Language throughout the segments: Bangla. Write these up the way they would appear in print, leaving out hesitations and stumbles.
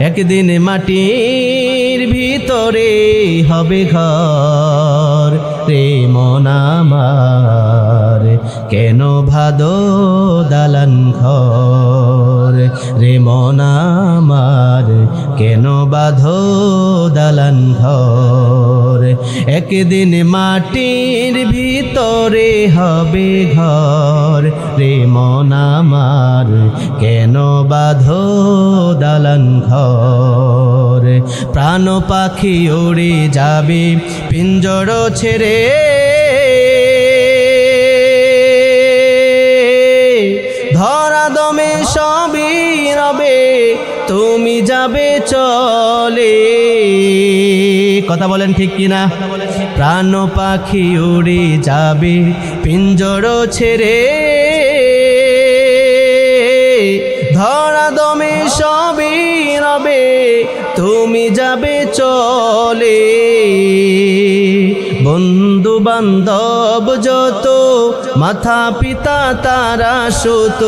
একদিন মাটির ভিতরে হবে ঘর রে মন আমার, কেন ভাদো দালান ঘর রে মন আমার, কেন বাঁধো দালান ঘর। একদিন মাটির ভিতরে হবে ঘর রে মন আমার, কেন বাঁধো দালান ঘর। প্রাণ পাখি উড়ে যাবে পিঞ্জর ছেড়ে, ধরা দমে সবই রবে তুমি যাবে চলে। কথা বলেন ঠিক কিনা? প্রাণ পাখি উড়ে যাবে পিঞ্জর ছেড়ে, ধরা দমে সবই রবে তুমি যাবে চলে। বন্ধু বান্ধব যত, মাথা পিতা তারা সুত,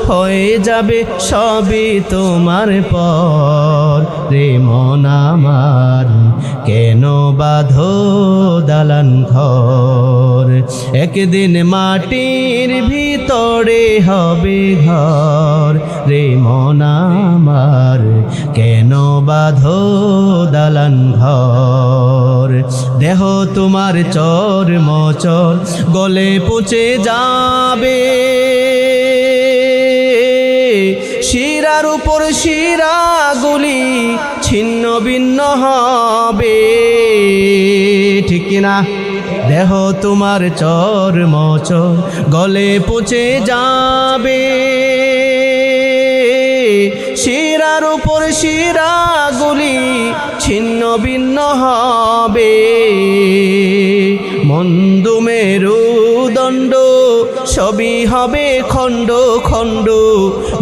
হয়ে যাবে সবই তোমার পর রে মন আমার, কেন বাঁধো দালান ঘর। একদিন মাটির ভিতরে হবে ঘর রে মন আমার, কেন বাঁধো দালান ঘর। দেহ তোমার চর মচর গলে পচে যাবে, শিরার উপর শিরাগুলি ছিন্ন ভিন্ন হবে, ঠিক কিনা? দেহ তোমার চর মচর গলে পচে যাবে, শিরার উপর শিরাগুলি ছিন্ন ভিন্ন হবে। মন্দ মেরুদণ্ড সবই হবে খণ্ড খণ্ড,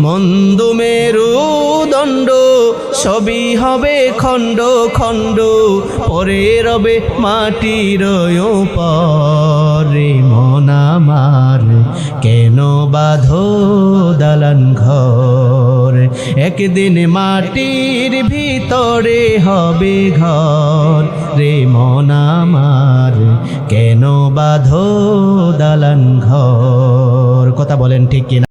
মন্দ মেরুদণ্ড সবই হবে খণ্ড খণ্ড, পরে রবে মাটির পরে মন আমার, কেন বাঁধো দালান ঘর। একদিন মাটির ভিতরে হবে ঘর রে মন আমার, কেন বাঁধো দালান ঘর। কথা বলেন ঠিক কিনা?